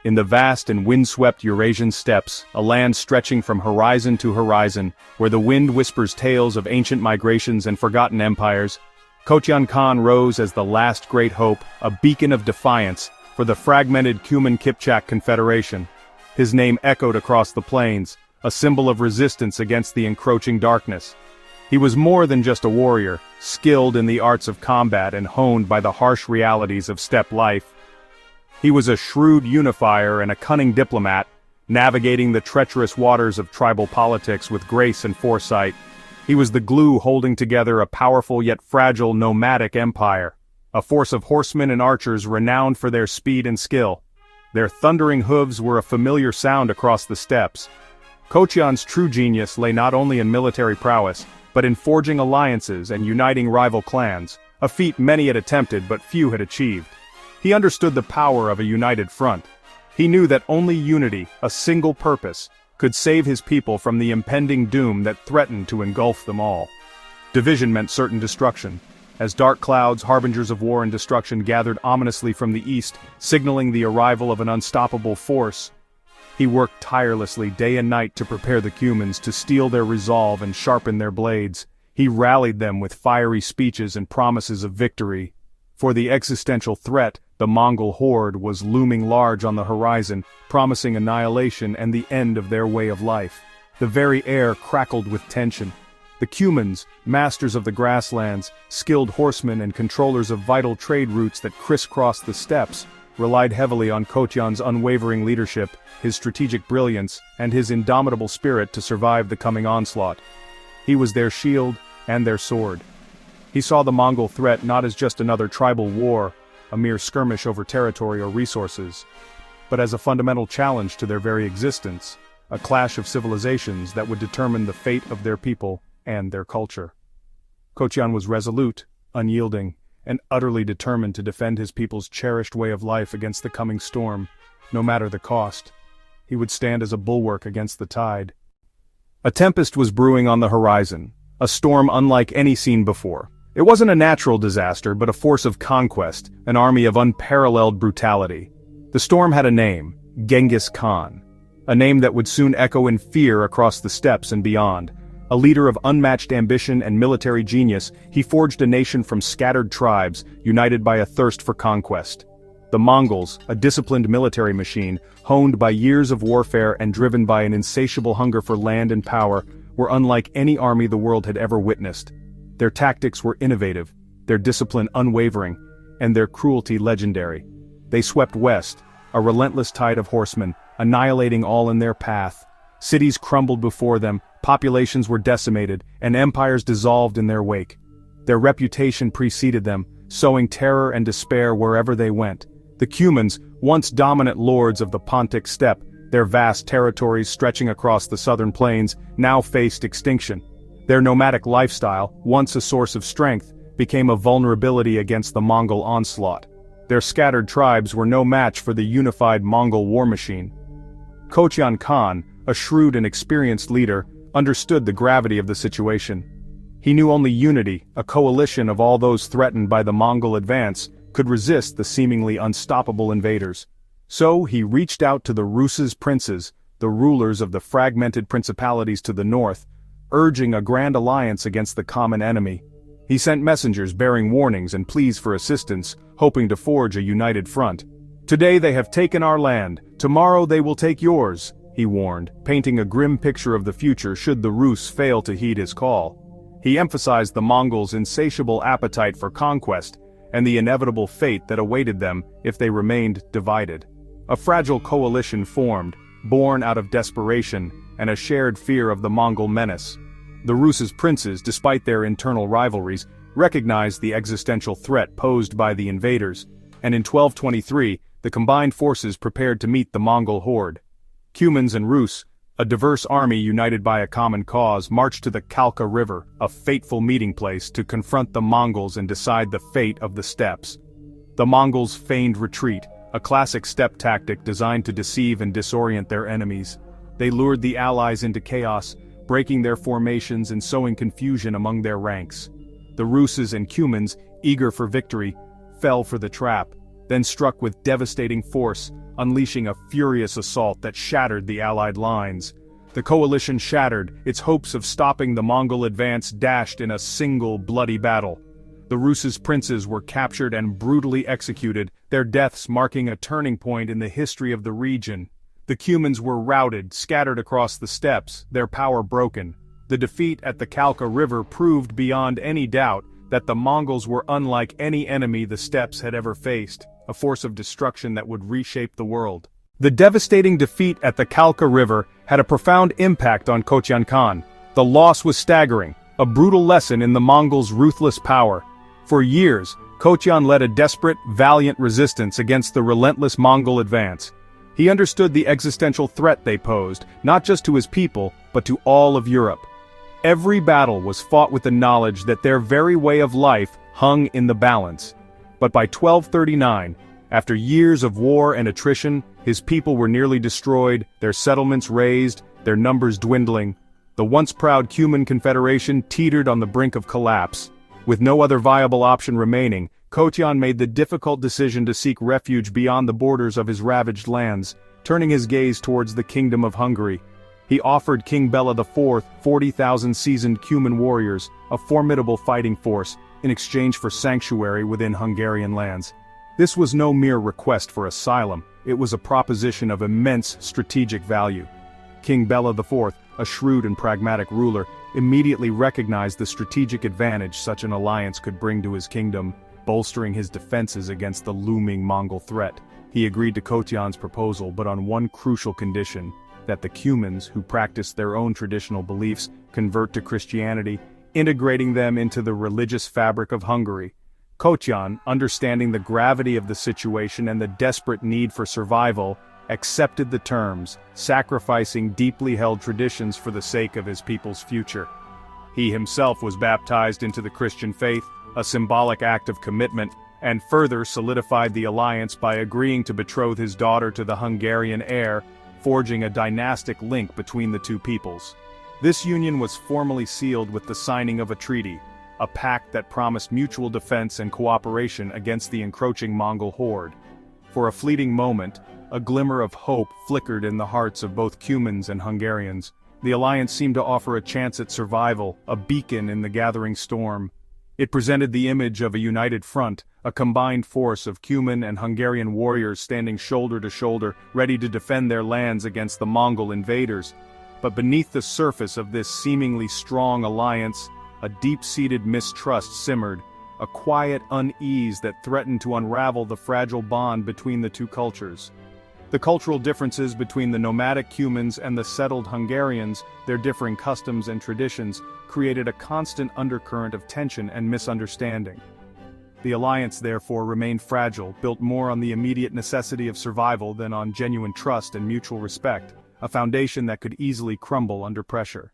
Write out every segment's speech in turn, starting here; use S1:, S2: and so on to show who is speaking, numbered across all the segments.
S1: In the vast and windswept Eurasian steppes, a land stretching from horizon to horizon, where the wind whispers tales of ancient migrations and forgotten empires, Kotyan Khan rose as the last great hope, a beacon of defiance, for the fragmented Cuman-Kipchak confederation. His name echoed across the plains, a symbol of resistance against the encroaching darkness. He was more than just a warrior, skilled in the arts of combat and honed by the harsh realities of steppe life. He was a shrewd unifier and a cunning diplomat, navigating the treacherous waters of tribal politics with grace and foresight. He was the glue holding together a powerful yet fragile nomadic empire, a force of horsemen and archers renowned for their speed and skill. Their thundering hooves were a familiar sound across the steppes. Kotyan's true genius lay not only in military prowess, but in forging alliances and uniting rival clans, a feat many had attempted but few had achieved. He understood the power of a united front. He knew that only unity, a single purpose, could save his people from the impending doom that threatened to engulf them all. Division meant certain destruction. As dark clouds, harbingers of war and destruction, gathered ominously from the east, signaling the arrival of an unstoppable force, he worked tirelessly day and night to prepare the Cumans to steel their resolve and sharpen their blades. He rallied them with fiery speeches and promises of victory. For the existential threat, the Mongol horde, was looming large on the horizon, promising annihilation and the end of their way of life. The very air crackled with tension. The Cumans, masters of the grasslands, skilled horsemen and controllers of vital trade routes that crisscrossed the steppes, relied heavily on Kotyan's unwavering leadership, his strategic brilliance, and his indomitable spirit to survive the coming onslaught. He was their shield and their sword. He saw the Mongol threat not as just another tribal war, a mere skirmish over territory or resources, but as a fundamental challenge to their very existence, a clash of civilizations that would determine the fate of their people and their culture. Kotyan was resolute, unyielding, and utterly determined to defend his people's cherished way of life against the coming storm, no matter the cost. He would stand as a bulwark against the tide. A tempest was brewing on the horizon, a storm unlike any seen before. It wasn't a natural disaster, but a force of conquest, an army of unparalleled brutality. The storm had a name, Genghis Khan, a name that would soon echo in fear across the steppes and beyond. A leader of unmatched ambition and military genius, he forged a nation from scattered tribes, united by a thirst for conquest. The Mongols, a disciplined military machine, honed by years of warfare and driven by an insatiable hunger for land and power, were unlike any army the world had ever witnessed. Their tactics were innovative, their discipline unwavering, and their cruelty legendary. They swept west, a relentless tide of horsemen, annihilating all in their path. Cities crumbled before them, populations were decimated, and empires dissolved in their wake. Their reputation preceded them, sowing terror and despair wherever they went. The Cumans, once dominant lords of the Pontic steppe, their vast territories stretching across the southern plains, now faced extinction. Their nomadic lifestyle, once a source of strength, became a vulnerability against the Mongol onslaught. Their scattered tribes were no match for the unified Mongol war machine. Kotyan Khan, a shrewd and experienced leader, understood the gravity of the situation. He knew only unity, a coalition of all those threatened by the Mongol advance, could resist the seemingly unstoppable invaders. So he reached out to the Rus's princes, the rulers of the fragmented principalities to the north, urging a grand alliance against the common enemy. He sent messengers bearing warnings and pleas for assistance, hoping to forge a united front. "Today they have taken our land, tomorrow they will take yours," he warned, painting a grim picture of the future should the Rus fail to heed his call. He emphasized the Mongols' insatiable appetite for conquest, and the inevitable fate that awaited them if they remained divided. A fragile coalition formed, born out of desperation and a shared fear of the Mongol menace. The Rus's princes, despite their internal rivalries, recognized the existential threat posed by the invaders, and in 1223, the combined forces prepared to meet the Mongol horde. Cumans and Rus, a diverse army united by a common cause, marched to the Kalka River, a fateful meeting place to confront the Mongols and decide the fate of the steppes. The Mongols feigned retreat, a classic steppe tactic designed to deceive and disorient their enemies. They lured the allies into chaos, breaking their formations and sowing confusion among their ranks. The Ruses and Cumans, eager for victory, fell for the trap, then struck with devastating force, unleashing a furious assault that shattered the Allied lines. The coalition shattered, its hopes of stopping the Mongol advance dashed in a single bloody battle. The Rus' princes were captured and brutally executed, their deaths marking a turning point in the history of the region. The Cumans were routed, scattered across the steppes, their power broken. The defeat at the Kalka River proved beyond any doubt that the Mongols were unlike any enemy the steppes had ever faced, a force of destruction that would reshape the world. The devastating defeat at the Kalka River had a profound impact on Kotyan Khan. The loss was staggering, a brutal lesson in the Mongols' ruthless power. For years, Kotyan led a desperate, valiant resistance against the relentless Mongol advance. He understood the existential threat they posed, not just to his people, but to all of Europe. Every battle was fought with the knowledge that their very way of life hung in the balance. But by 1239, after years of war and attrition, his people were nearly destroyed, their settlements razed, their numbers dwindling. The once proud Cuman Confederation teetered on the brink of collapse. With no other viable option remaining, Kotyan made the difficult decision to seek refuge beyond the borders of his ravaged lands, turning his gaze towards the Kingdom of Hungary. He offered King Bela IV 40,000 seasoned Cuman warriors, a formidable fighting force, in exchange for sanctuary within Hungarian lands. This was no mere request for asylum, it was a proposition of immense strategic value. King Bela IV, a shrewd and pragmatic ruler, immediately recognized the strategic advantage such an alliance could bring to his kingdom, bolstering his defenses against the looming Mongol threat. He agreed to Kotyan's proposal, but on one crucial condition: that the Cumans, who practiced their own traditional beliefs, convert to Christianity, integrating them into the religious fabric of Hungary. Kotyan, understanding the gravity of the situation and the desperate need for survival, accepted the terms, sacrificing deeply held traditions for the sake of his people's future. He himself was baptized into the Christian faith, a symbolic act of commitment, and further solidified the alliance by agreeing to betroth his daughter to the Hungarian heir, forging a dynastic link between the two peoples. This union was formally sealed with the signing of a treaty, a pact that promised mutual defense and cooperation against the encroaching Mongol horde. For a fleeting moment, a glimmer of hope flickered in the hearts of both Cumans and Hungarians. The alliance seemed to offer a chance at survival, a beacon in the gathering storm. It presented the image of a united front, a combined force of Cuman and Hungarian warriors standing shoulder to shoulder, ready to defend their lands against the Mongol invaders. But beneath the surface of this seemingly strong alliance, a deep-seated mistrust simmered, a quiet unease that threatened to unravel the fragile bond between the two cultures. The cultural differences between the nomadic Cumans and the settled Hungarians, their differing customs and traditions, created a constant undercurrent of tension and misunderstanding. The alliance therefore remained fragile, built more on the immediate necessity of survival than on genuine trust and mutual respect, a foundation that could easily crumble under pressure.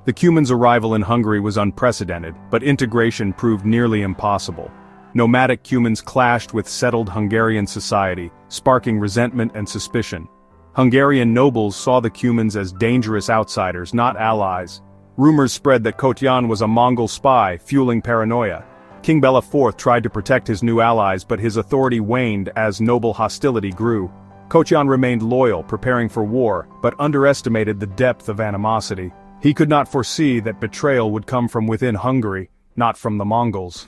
S1: The Cumans' arrival in Hungary was unprecedented, but integration proved nearly impossible. Nomadic Cumans clashed with settled Hungarian society, sparking resentment and suspicion. Hungarian nobles saw the Cumans as dangerous outsiders, not allies. Rumors spread that Kotyan was a Mongol spy, fueling paranoia. King Bela IV tried to protect his new allies, but his authority waned as noble hostility grew. Kotyan remained loyal, preparing for war, but underestimated the depth of animosity. He could not foresee that betrayal would come from within Hungary, not from the Mongols.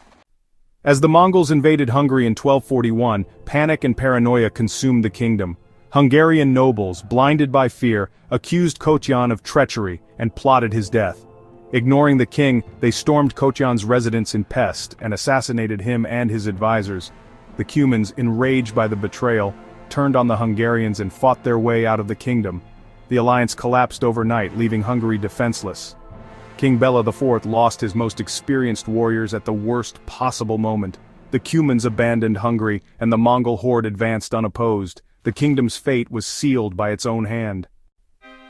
S1: As the Mongols invaded Hungary in 1241, panic and paranoia consumed the kingdom. Hungarian nobles, blinded by fear, accused Kotyan of treachery and plotted his death. Ignoring the king, they stormed Kotyan's residence in Pest and assassinated him and his advisors. The Cumans, enraged by the betrayal, turned on the Hungarians and fought their way out of the kingdom. The alliance collapsed overnight, leaving Hungary defenseless. King Bela IV lost his most experienced warriors at the worst possible moment. The Cumans abandoned Hungary, and the Mongol horde advanced unopposed. The kingdom's fate was sealed by its own hand.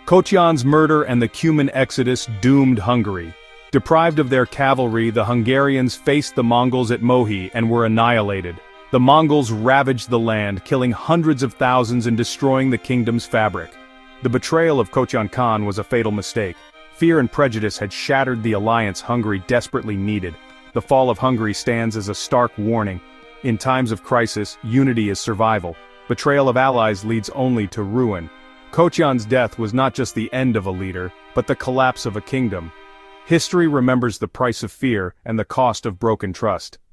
S1: Kotyan's murder and the Cuman exodus doomed Hungary. Deprived of their cavalry, the Hungarians faced the Mongols at Mohi and were annihilated. The Mongols ravaged the land, killing hundreds of thousands and destroying the kingdom's fabric. The betrayal of Kotyan Khan was a fatal mistake. Fear and prejudice had shattered the alliance Hungary desperately needed. The fall of Hungary stands as a stark warning. In times of crisis, unity is survival. Betrayal of allies leads only to ruin. Kotyan's death was not just the end of a leader, but the collapse of a kingdom. History remembers the price of fear and the cost of broken trust.